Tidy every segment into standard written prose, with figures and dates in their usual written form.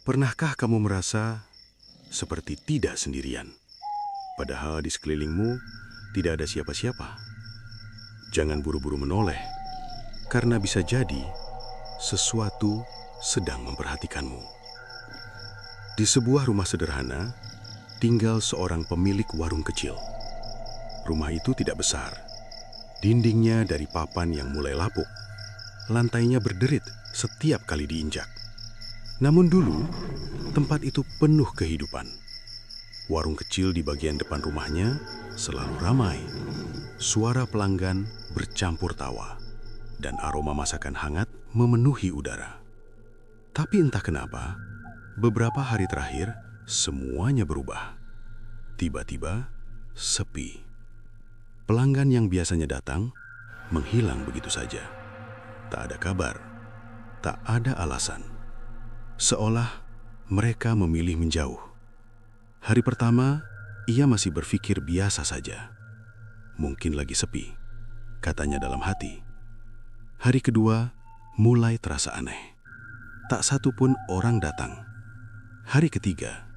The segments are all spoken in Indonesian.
Pernahkah kamu merasa seperti tidak sendirian? Padahal di sekelilingmu tidak ada siapa-siapa. Jangan buru-buru menoleh, karena bisa jadi sesuatu sedang memperhatikanmu. Di sebuah rumah sederhana, tinggal seorang pemilik warung kecil. Rumah itu tidak besar. Dindingnya dari papan yang mulai lapuk. Lantainya berderit setiap kali diinjak. Namun dulu, tempat itu penuh kehidupan. Warung kecil di bagian depan rumahnya selalu ramai. Suara pelanggan bercampur tawa, dan aroma masakan hangat memenuhi udara. Tapi entah kenapa, beberapa hari terakhir semuanya berubah. Tiba-tiba, sepi. Pelanggan yang biasanya datang, menghilang begitu saja. Tak ada kabar, tak ada alasan. Seolah mereka memilih menjauh. Hari pertama, ia masih berpikir biasa saja. Mungkin lagi sepi, katanya dalam hati. Hari kedua, mulai terasa aneh. Tak satu pun orang datang. Hari ketiga,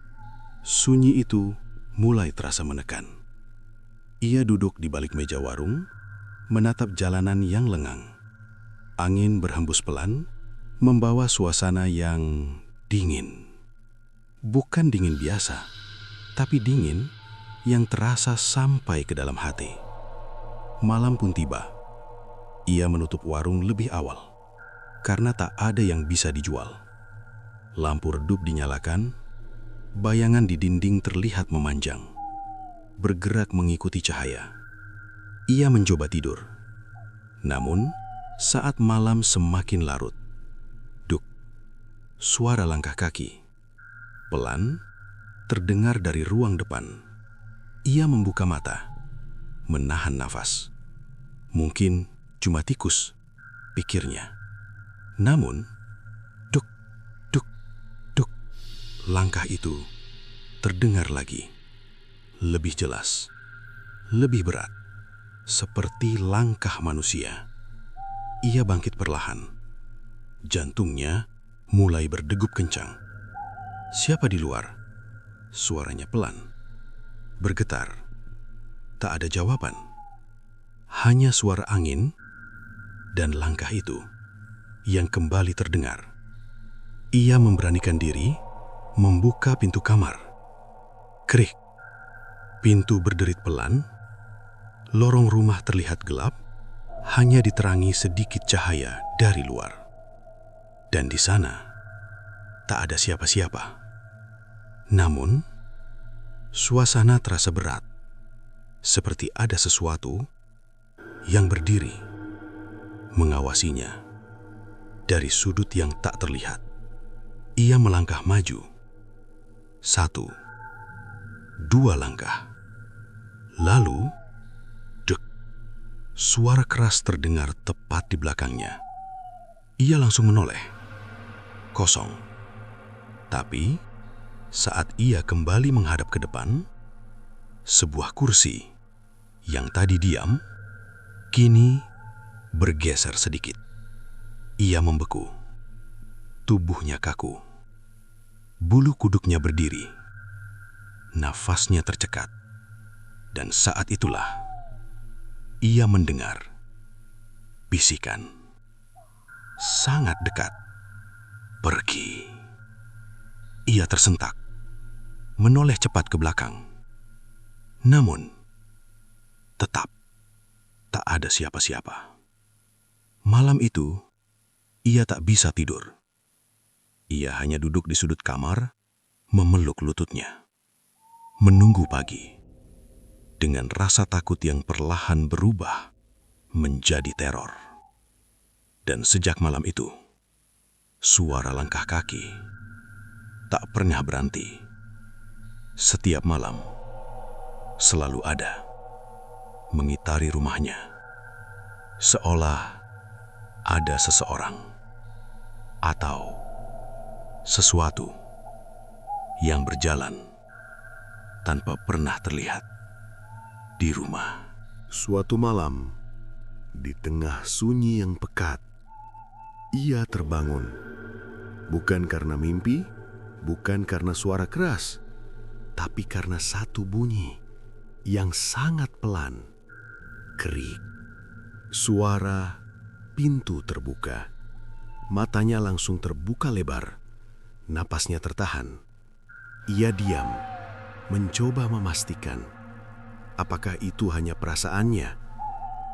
sunyi itu mulai terasa menekan. Ia duduk di balik meja warung, menatap jalanan yang lengang. Angin berhembus pelan, membawa suasana yang dingin. Bukan dingin biasa, tapi dingin yang terasa sampai ke dalam hati. Malam pun tiba. Ia menutup warung lebih awal, karena tak ada yang bisa dijual. Lampu redup dinyalakan, bayangan di dinding terlihat memanjang, bergerak mengikuti cahaya. Ia mencoba tidur. Namun, saat malam semakin larut, suara langkah kaki pelan terdengar dari ruang depan. Ia membuka mata, menahan nafas. Mungkin cuma tikus, pikirnya. Namun, duk, duk, duk, langkah itu terdengar lagi. Lebih jelas, lebih berat, seperti langkah manusia. Ia bangkit perlahan. Jantungnya mulai berdegup kencang. Siapa di luar? Suaranya pelan, bergetar. Tak ada jawaban. Hanya suara angin dan langkah itu yang kembali terdengar. Ia memberanikan diri membuka pintu kamar. Krik. Pintu berderit pelan. Lorong rumah terlihat gelap, hanya diterangi sedikit cahaya dari luar. Dan di sana tak ada siapa-siapa. Namun, suasana terasa berat, seperti ada sesuatu yang berdiri, mengawasinya dari sudut yang tak terlihat. Ia melangkah maju. 1, 2 langkah. Lalu, dek, suara keras terdengar tepat di belakangnya. Ia langsung menoleh. Kosong. Tapi, saat ia kembali menghadap ke depan, sebuah kursi yang tadi diam, kini bergeser sedikit. Ia membeku. Tubuhnya kaku. Bulu kuduknya berdiri. Nafasnya tercekat. Dan saat itulah, ia mendengar bisikan. Sangat dekat. Pergi. Ia tersentak, menoleh cepat ke belakang. Namun, tetap tak ada siapa-siapa. Malam itu, ia tak bisa tidur. Ia hanya duduk di sudut kamar, memeluk lututnya. Menunggu pagi, dengan rasa takut yang perlahan berubah menjadi teror. Dan sejak malam itu, suara langkah kaki tak pernah berhenti. Setiap malam, selalu ada, mengitari rumahnya. Seolah ada seseorang atau sesuatu yang berjalan tanpa pernah terlihat di rumah. Suatu malam, di tengah sunyi yang pekat, ia terbangun. Bukan karena mimpi, Bukan karena suara keras, tapi karena satu bunyi yang sangat pelan. Kerik. Suara pintu terbuka. Matanya langsung terbuka lebar. Napasnya tertahan. Ia diam, mencoba memastikan apakah itu hanya perasaannya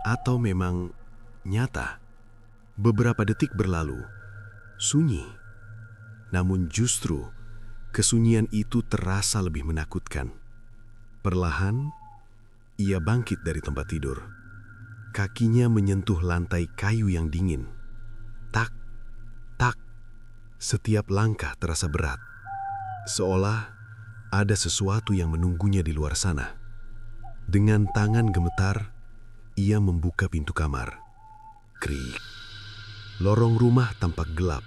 atau memang nyata. Beberapa detik berlalu, sunyi. Namun justru kesunyian itu terasa lebih menakutkan. Perlahan, ia bangkit dari tempat tidur. Kakinya menyentuh lantai kayu yang dingin. Tak, tak. Setiap langkah terasa berat. Seolah ada sesuatu yang menunggunya di luar sana. Dengan tangan gemetar, ia membuka pintu kamar. Krik. Lorong rumah tampak gelap.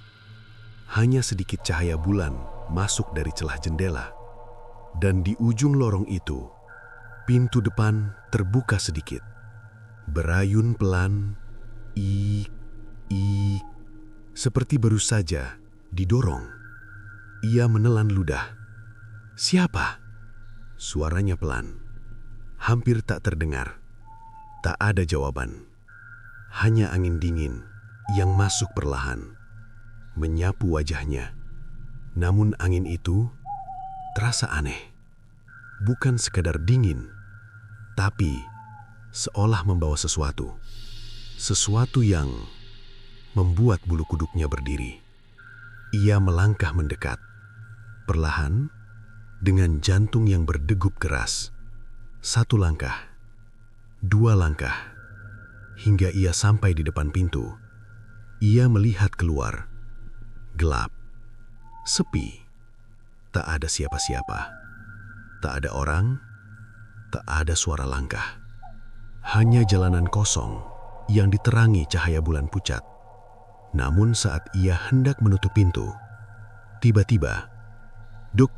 Hanya sedikit cahaya bulan masuk dari celah jendela. Dan di ujung lorong itu, pintu depan terbuka sedikit. Berayun pelan, ik, seperti baru saja didorong. Ia menelan ludah. Siapa? Suaranya pelan. Hampir tak terdengar. Tak ada jawaban. Hanya angin dingin yang masuk perlahan, menyapu wajahnya. Namun angin itu terasa aneh. Bukan sekadar dingin, tapi seolah membawa sesuatu. Sesuatu yang membuat bulu kuduknya berdiri. Ia melangkah mendekat. Perlahan, dengan jantung yang berdegup keras. 1 langkah, 2 langkah, hingga ia sampai di depan pintu. Ia melihat keluar. Gelap. Sepi. Tak ada siapa-siapa. Tak ada orang. Tak ada suara langkah. Hanya jalanan kosong yang diterangi cahaya bulan pucat. Namun saat ia hendak menutup pintu, tiba-tiba, duk,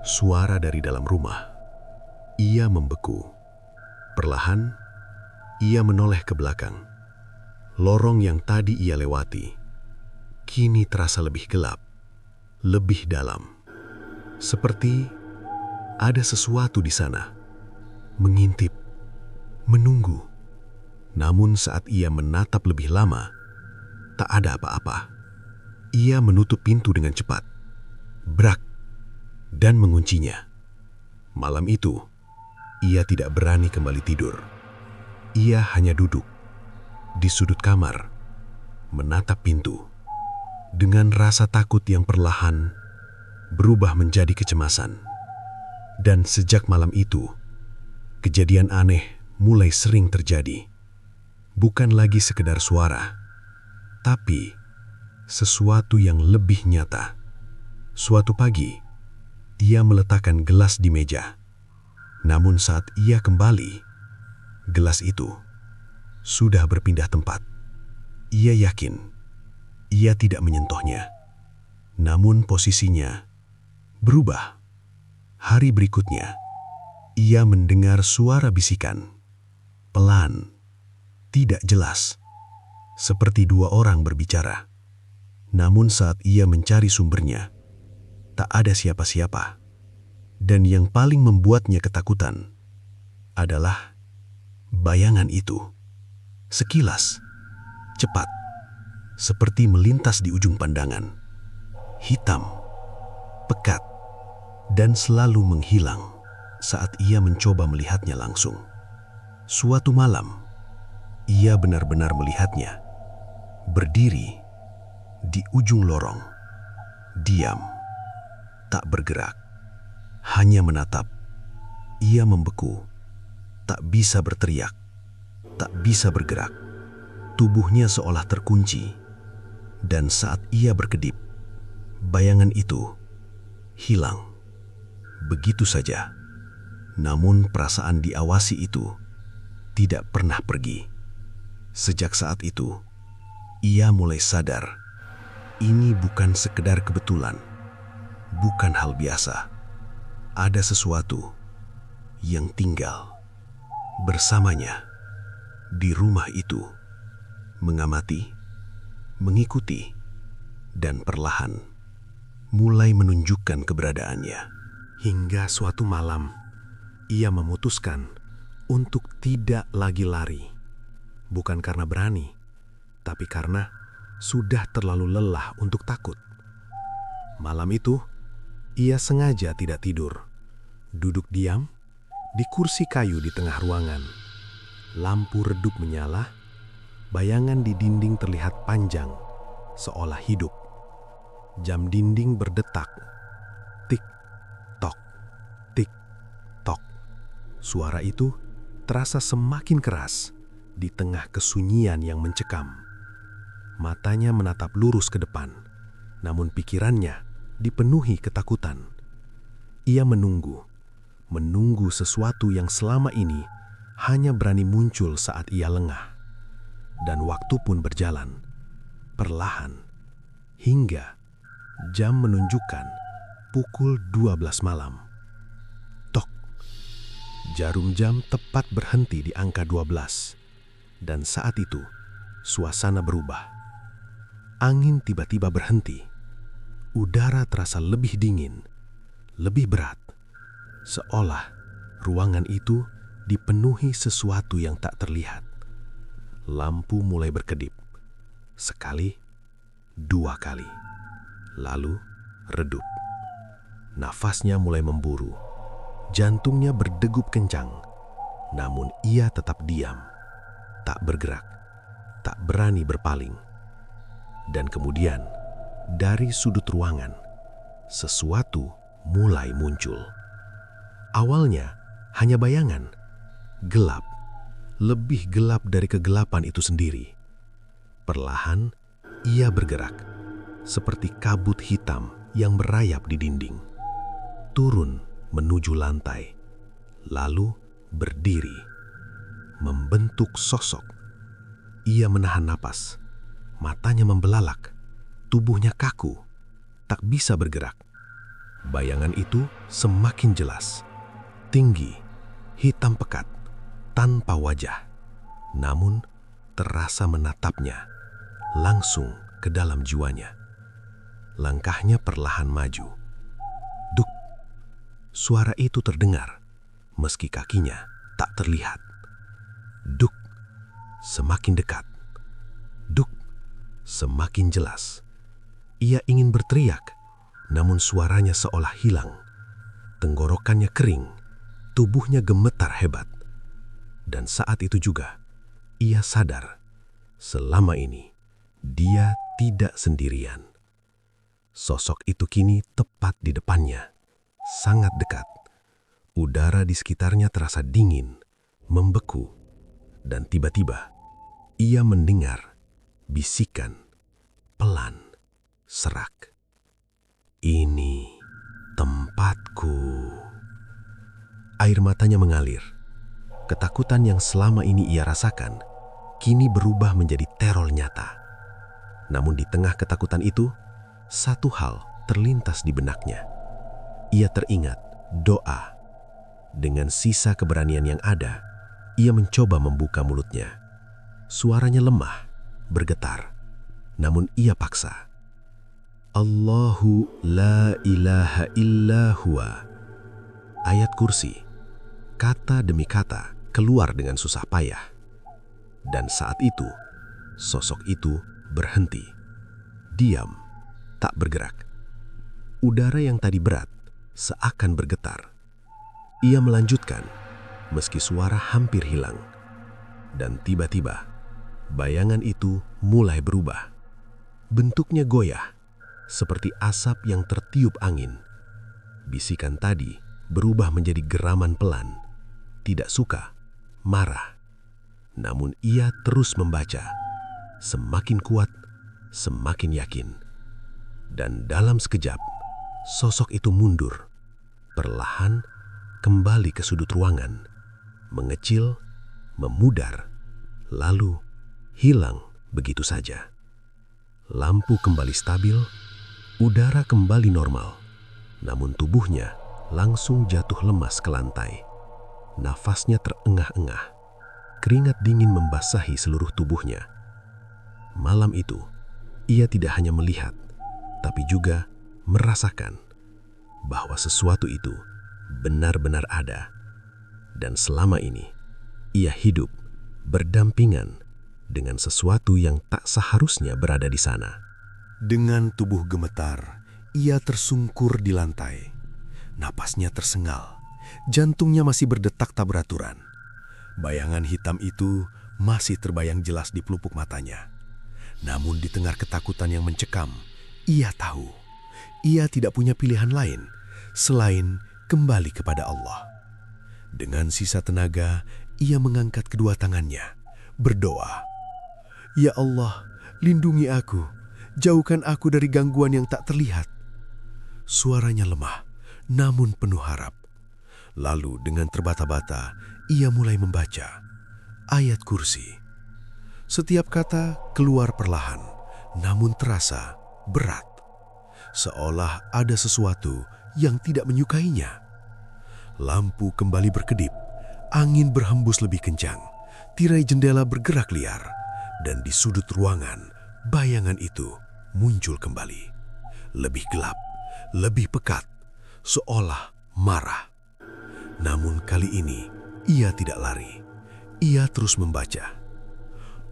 suara dari dalam rumah. Ia membeku. Perlahan, ia menoleh ke belakang. Lorong yang tadi ia lewati, kini terasa lebih gelap, lebih dalam. Seperti ada sesuatu di sana, mengintip, menunggu. Namun saat ia menatap lebih lama, tak ada apa-apa. Ia menutup pintu dengan cepat, brak, dan menguncinya. Malam itu, ia tidak berani kembali tidur. Ia hanya duduk di sudut kamar, menatap pintu, dengan rasa takut yang perlahan berubah menjadi kecemasan. Dan sejak malam itu, kejadian aneh mulai sering terjadi. Bukan lagi sekedar suara, tapi sesuatu yang lebih nyata. Suatu pagi, ia meletakkan gelas di meja. Namun saat ia kembali, gelas itu sudah berpindah tempat. Ia yakin ia tidak menyentuhnya. Namun posisinya berubah. Hari berikutnya, ia mendengar suara bisikan. Pelan, tidak jelas. Seperti 2 orang berbicara. Namun saat ia mencari sumbernya, tak ada siapa-siapa. Dan yang paling membuatnya ketakutan adalah bayangan itu. Sekilas, cepat, seperti melintas di ujung pandangan. Hitam, pekat, dan selalu menghilang saat ia mencoba melihatnya langsung. Suatu malam, ia benar-benar melihatnya. Berdiri di ujung lorong, diam, tak bergerak, hanya menatap. Ia membeku, tak bisa berteriak, tak bisa bergerak. Tubuhnya seolah terkunci, dan saat ia berkedip, bayangan itu hilang begitu saja. Namun perasaan diawasi itu tidak pernah pergi. Sejak saat itu, ia mulai sadar ini bukan sekedar kebetulan, bukan hal biasa. Ada sesuatu yang tinggal bersamanya di rumah itu, mengamati, mengikuti, dan perlahan mulai menunjukkan keberadaannya. Hingga suatu malam, ia memutuskan untuk tidak lagi lari. Bukan karena berani, tapi karena sudah terlalu lelah untuk takut. Malam itu, ia sengaja tidak tidur. Duduk diam di kursi kayu di tengah ruangan. Lampu redup menyala, bayangan di dinding terlihat panjang, seolah hidup. Jam dinding berdetak. Tik-tok, tik-tok. Suara itu terasa semakin keras di tengah kesunyian yang mencekam. Matanya menatap lurus ke depan, namun pikirannya dipenuhi ketakutan. Ia menunggu sesuatu yang selama ini hanya berani muncul saat ia lengah. Dan waktu pun berjalan, perlahan, hingga jam menunjukkan pukul 12 malam. Tok, jarum jam tepat berhenti di angka 12. Dan saat itu, suasana berubah. Angin tiba-tiba berhenti. Udara terasa lebih dingin, lebih berat. Seolah ruangan itu dipenuhi sesuatu yang tak terlihat. Lampu mulai berkedip. Sekali, dua kali. Lalu redup. Nafasnya mulai memburu. Jantungnya berdegup kencang. Namun ia tetap diam. Tak bergerak. Tak berani berpaling. Dan kemudian, dari sudut ruangan, sesuatu mulai muncul. Awalnya hanya bayangan. Gelap. Lebih gelap dari kegelapan itu sendiri. Perlahan, ia bergerak, seperti kabut hitam yang merayap di dinding. Turun menuju lantai, lalu berdiri, membentuk sosok. Ia menahan napas, matanya membelalak, tubuhnya kaku, tak bisa bergerak. Bayangan itu semakin jelas, tinggi, hitam pekat, tanpa wajah, namun terasa menatapnya langsung ke dalam jiwanya. Langkahnya perlahan maju. Duk, suara itu terdengar, meski kakinya tak terlihat. Duk, semakin dekat. Duk, semakin jelas. Ia ingin berteriak, namun suaranya seolah hilang. Tenggorokannya kering, tubuhnya gemetar hebat. Dan saat itu juga, ia sadar, selama ini, dia tidak sendirian. Sosok itu kini tepat di depannya, sangat dekat. Udara di sekitarnya terasa dingin, membeku, dan tiba-tiba, ia mendengar bisikan, pelan, serak. Ini tempatku. Air matanya mengalir. Ketakutan yang selama ini ia rasakan, kini berubah menjadi teror nyata. Namun di tengah ketakutan itu, satu hal terlintas di benaknya. Ia teringat doa. Dengan sisa keberanian yang ada, ia mencoba membuka mulutnya. Suaranya lemah, bergetar. Namun ia paksa. Allahu la ilaha illa huwa. Ayat kursi, kata demi kata, keluar dengan susah payah. Dan saat itu, sosok itu berhenti. Diam, tak bergerak. Udara yang tadi berat seakan bergetar. Ia melanjutkan, meski suara hampir hilang. Dan tiba-tiba, bayangan itu mulai berubah. Bentuknya goyah, seperti asap yang tertiup angin. Bisikan tadi berubah menjadi geraman pelan. Tidak suka, marah. Namun ia terus membaca. Semakin kuat, semakin yakin. Dan dalam sekejap, sosok itu mundur. Perlahan kembali ke sudut ruangan. Mengecil, memudar, lalu hilang begitu saja. Lampu kembali stabil, udara kembali normal. Namun tubuhnya langsung jatuh lemas ke lantai. Nafasnya terengah-engah. Keringat dingin membasahi seluruh tubuhnya. Malam itu, ia tidak hanya melihat, tapi juga merasakan bahwa sesuatu itu benar-benar ada, dan selama ini ia hidup berdampingan dengan sesuatu yang tak seharusnya berada di sana. Dengan tubuh gemetar, ia tersungkur di lantai. Napasnya tersengal, jantungnya masih berdetak tak beraturan. Bayangan hitam itu masih terbayang jelas di pelupuk matanya. Namun di tengah ketakutan yang mencekam, ia tahu ia tidak punya pilihan lain selain kembali kepada Allah. Dengan sisa tenaga, ia mengangkat kedua tangannya, berdoa, "Ya Allah, lindungi aku, jauhkan aku dari gangguan yang tak terlihat." Suaranya lemah, namun penuh harap. Lalu dengan terbata-bata, ia mulai membaca ayat kursi. Setiap kata keluar perlahan, namun terasa berat. Seolah ada sesuatu yang tidak menyukainya. Lampu kembali berkedip, angin berhembus lebih kencang, tirai jendela bergerak liar, dan di sudut ruangan, bayangan itu muncul kembali. Lebih gelap, lebih pekat, seolah marah. Namun kali ini, ia tidak lari. Ia terus membaca.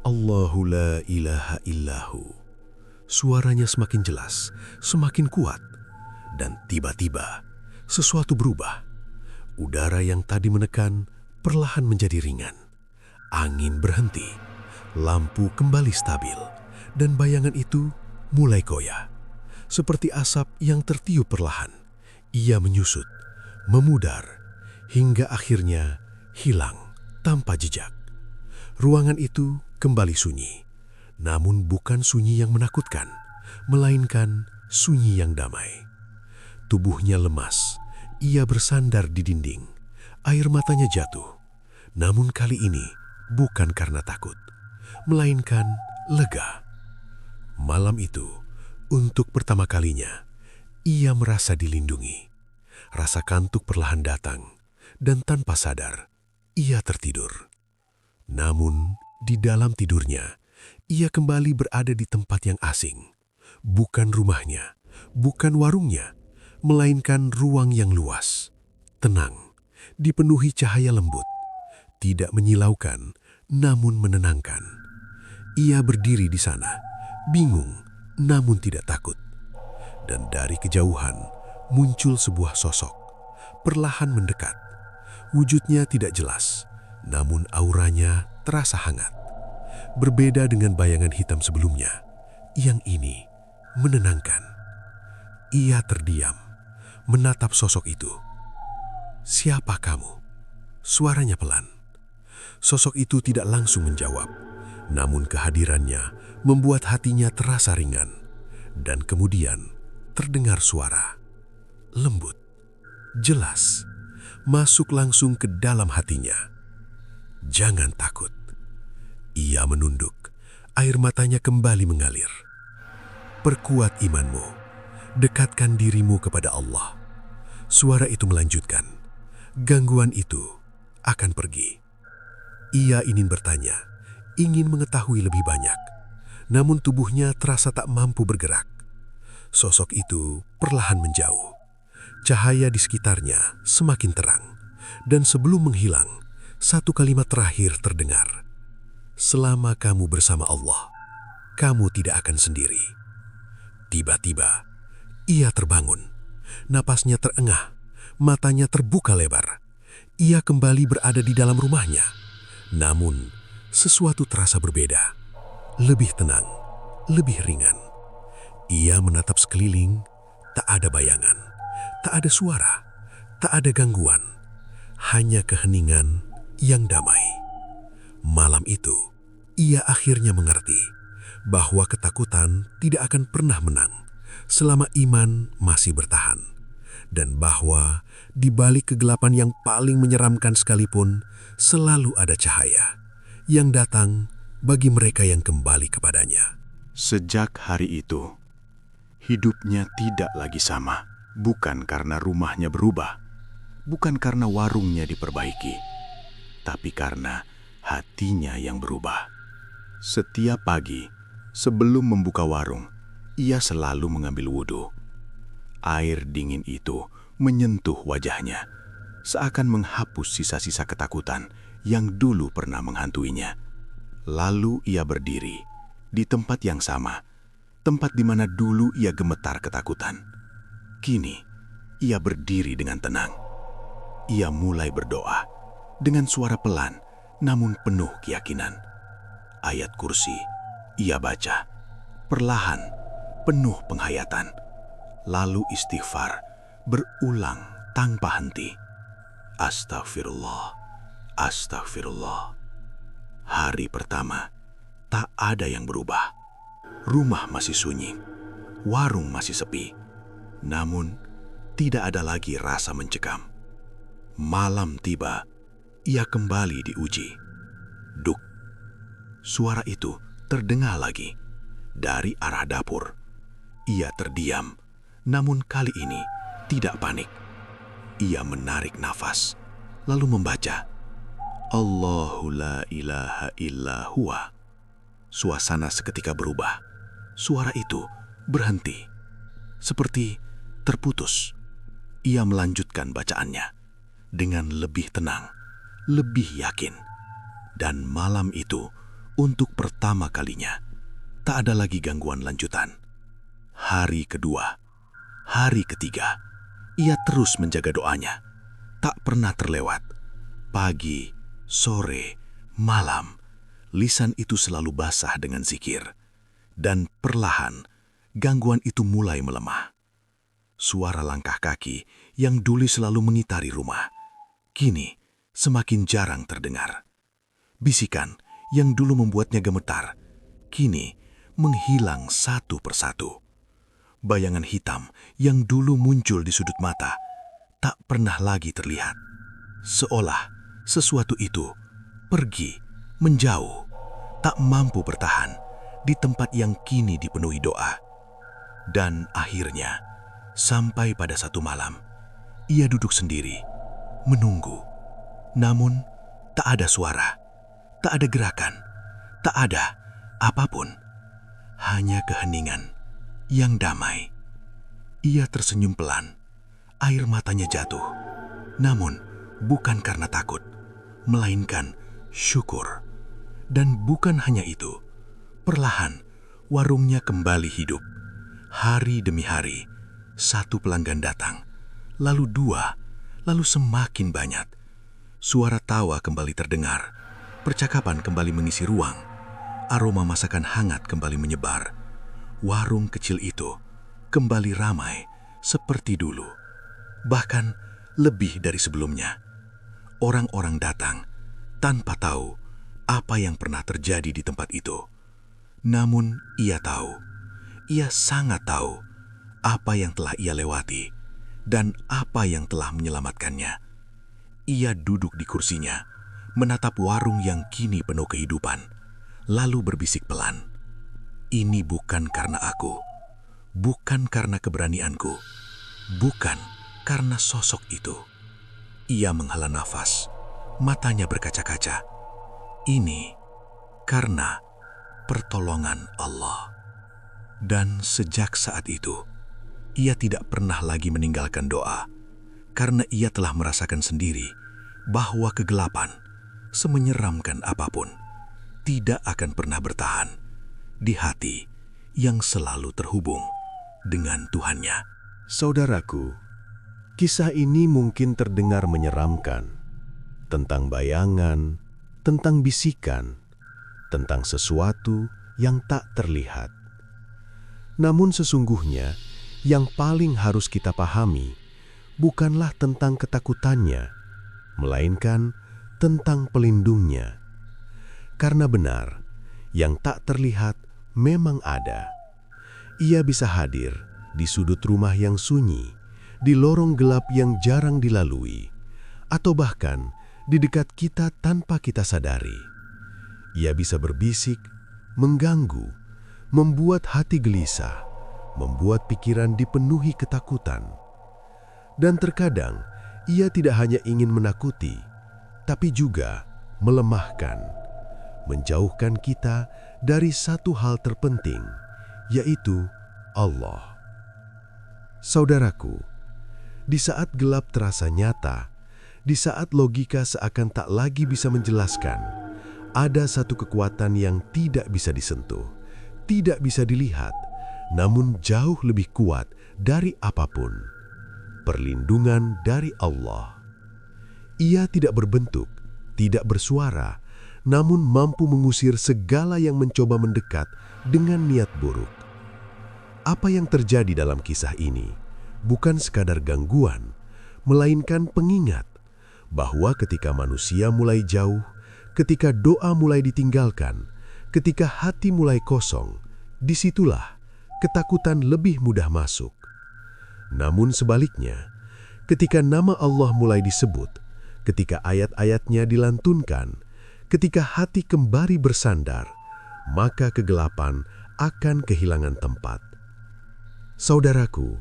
Allahu la ilaha illahu. Suaranya semakin jelas, semakin kuat. Dan tiba-tiba, sesuatu berubah. Udara yang tadi menekan perlahan menjadi ringan. Angin berhenti, lampu kembali stabil, dan bayangan itu mulai goyah. Seperti asap yang tertiup perlahan, ia menyusut, memudar, hingga akhirnya hilang tanpa jejak. Ruangan itu kembali sunyi, namun bukan sunyi yang menakutkan, melainkan sunyi yang damai. Tubuhnya lemas, ia bersandar di dinding, air matanya jatuh. Namun kali ini bukan karena takut, melainkan lega. Malam itu, untuk pertama kalinya, ia merasa dilindungi. Rasa kantuk perlahan datang, dan tanpa sadar, ia tertidur. Namun, di dalam tidurnya, ia kembali berada di tempat yang asing. Bukan rumahnya, bukan warungnya, melainkan ruang yang luas, tenang, dipenuhi cahaya lembut, tidak menyilaukan, namun menenangkan. Ia berdiri di sana, bingung, namun tidak takut. Dan dari kejauhan, muncul sebuah sosok, perlahan mendekat. Wujudnya tidak jelas, namun auranya terasa hangat. Berbeda dengan bayangan hitam sebelumnya, yang ini menenangkan. Ia terdiam, menatap sosok itu. "Siapa kamu?" Suaranya pelan. Sosok itu tidak langsung menjawab, namun kehadirannya membuat hatinya terasa ringan. Dan kemudian terdengar suara lembut, jelas, masuk langsung ke dalam hatinya. "Jangan takut." Ia menunduk, air matanya kembali mengalir. "Perkuat imanmu, dekatkan dirimu kepada Allah." Suara itu melanjutkan, "Gangguan itu akan pergi." Ia ingin bertanya, ingin mengetahui lebih banyak, namun tubuhnya terasa tak mampu bergerak. Sosok itu perlahan menjauh. Cahaya di sekitarnya semakin terang, dan sebelum menghilang, satu kalimat terakhir terdengar. "Selama kamu bersama Allah, kamu tidak akan sendiri." Tiba-tiba, ia terbangun. Napasnya terengah, matanya terbuka lebar. Ia kembali berada di dalam rumahnya. Namun, sesuatu terasa berbeda. Lebih tenang, lebih ringan. Ia menatap sekeliling, tak ada bayangan, tak ada suara, tak ada gangguan. Hanya keheningan yang damai. Malam itu, ia akhirnya mengerti bahwa ketakutan tidak akan pernah menang selama iman masih bertahan, dan bahwa di balik kegelapan yang paling menyeramkan sekalipun, selalu ada cahaya yang datang bagi mereka yang kembali kepadanya. Sejak hari itu, hidupnya tidak lagi sama. Bukan karena rumahnya berubah, bukan karena warungnya diperbaiki, tapi karena hatinya yang berubah. Setiap pagi, sebelum membuka warung, ia selalu mengambil wudhu. Air dingin itu menyentuh wajahnya, seakan menghapus sisa-sisa ketakutan yang dulu pernah menghantuinya. Lalu ia berdiri di tempat yang sama, tempat di mana dulu ia gemetar ketakutan. Kini, ia berdiri dengan tenang. Ia mulai berdoa dengan suara pelan namun penuh keyakinan. Ayat kursi ia baca, perlahan, penuh penghayatan. Lalu istighfar berulang tanpa henti. Astagfirullah, astagfirullah. Hari pertama, tak ada yang berubah. Rumah masih sunyi, warung masih sepi. Namun, tidak ada lagi rasa mencekam. Malam tiba, ia kembali diuji. Duk, suara itu terdengar lagi dari arah dapur. Ia terdiam, namun kali ini tidak panik. Ia menarik nafas, lalu membaca, Allahu la ilaha illa huwa. Suasana seketika berubah. Suara itu berhenti, seperti terputus. Ia melanjutkan bacaannya dengan lebih tenang, lebih yakin. Dan malam itu, untuk pertama kalinya, tak ada lagi gangguan lanjutan. Hari kedua, hari ketiga, ia terus menjaga doanya. Tak pernah terlewat. Pagi, sore, malam, lisan itu selalu basah dengan zikir. Dan perlahan, gangguan itu mulai melemah. Suara langkah kaki yang dulu selalu mengitari rumah, kini semakin jarang terdengar. Bisikan yang dulu membuatnya gemetar, kini menghilang satu persatu. Bayangan hitam yang dulu muncul di sudut mata tak pernah lagi terlihat. Seolah sesuatu itu pergi, menjauh, tak mampu bertahan di tempat yang kini dipenuhi doa. Dan akhirnya, sampai pada satu malam, ia duduk sendiri, menunggu. Namun, tak ada suara, tak ada gerakan, tak ada apapun. Hanya keheningan yang damai. Ia tersenyum pelan, air matanya jatuh. Namun, bukan karena takut, melainkan syukur. Dan bukan hanya itu, perlahan warungnya kembali hidup. Hari demi hari, satu pelanggan datang, lalu dua, lalu semakin banyak. Suara tawa kembali terdengar, percakapan kembali mengisi ruang, aroma masakan hangat kembali menyebar. Warung kecil itu kembali ramai seperti dulu, bahkan lebih dari sebelumnya. Orang-orang datang tanpa tahu apa yang pernah terjadi di tempat itu. Namun ia tahu, ia sangat tahu apa yang telah ia lewati dan apa yang telah menyelamatkannya. Ia duduk di kursinya, menatap warung yang kini penuh kehidupan, lalu berbisik pelan, ini bukan karena aku, bukan karena keberanianku, bukan karena sosok itu. Ia menghela nafas, matanya berkaca-kaca. Ini karena pertolongan Allah. Dan sejak saat itu, ia tidak pernah lagi meninggalkan doa, karena ia telah merasakan sendiri bahwa kegelapan, semenyeramkan apapun, tidak akan pernah bertahan di hati yang selalu terhubung dengan Tuhannya. Saudaraku, kisah ini mungkin terdengar menyeramkan, tentang bayangan, tentang bisikan, tentang sesuatu yang tak terlihat. Namun sesungguhnya, yang paling harus kita pahami bukanlah tentang ketakutannya, melainkan tentang pelindungnya. Karena benar, yang tak terlihat memang ada. Ia bisa hadir di sudut rumah yang sunyi, di lorong gelap yang jarang dilalui, atau bahkan di dekat kita tanpa kita sadari. Ia bisa berbisik, mengganggu, membuat hati gelisah, membuat pikiran dipenuhi ketakutan. Dan terkadang, ia tidak hanya ingin menakuti, tapi juga melemahkan, menjauhkan kita dari satu hal terpenting, yaitu Allah. Saudaraku, di saat gelap terasa nyata, di saat logika seakan tak lagi bisa menjelaskan, ada satu kekuatan yang tidak bisa disentuh, tidak bisa dilihat, namun jauh lebih kuat dari apapun. Perlindungan dari Allah. Ia tidak berbentuk, tidak bersuara, namun mampu mengusir segala yang mencoba mendekat dengan niat buruk. Apa yang terjadi dalam kisah ini bukan sekadar gangguan, melainkan pengingat bahwa ketika manusia mulai jauh, ketika doa mulai ditinggalkan, ketika hati mulai kosong, disitulah ketakutan lebih mudah masuk. Namun sebaliknya, ketika nama Allah mulai disebut, ketika ayat-ayatnya dilantunkan, ketika hati kembali bersandar, maka kegelapan akan kehilangan tempat. Saudaraku,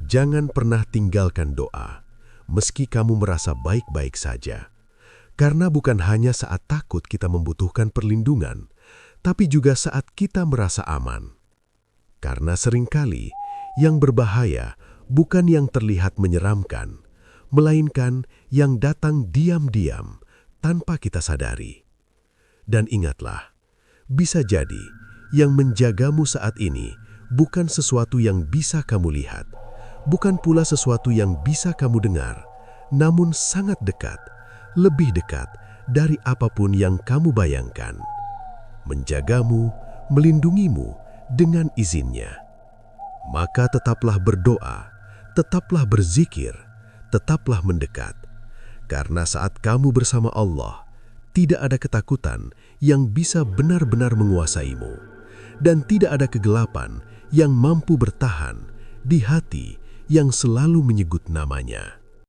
jangan pernah tinggalkan doa, meski kamu merasa baik-baik saja. Karena bukan hanya saat takut kita membutuhkan perlindungan, tapi juga saat kita merasa aman. Karena seringkali yang berbahaya bukan yang terlihat menyeramkan, melainkan yang datang diam-diam tanpa kita sadari. Dan ingatlah, bisa jadi yang menjagamu saat ini bukan sesuatu yang bisa kamu lihat, bukan pula sesuatu yang bisa kamu dengar, namun sangat dekat, lebih dekat dari apapun yang kamu bayangkan. Menjagamu, melindungimu dengan izinnya. Maka tetaplah berdoa, tetaplah berzikir, tetaplah mendekat. Karena saat kamu bersama Allah, tidak ada ketakutan yang bisa benar-benar menguasaimu, dan tidak ada kegelapan yang mampu bertahan di hati yang selalu menyebut namanya.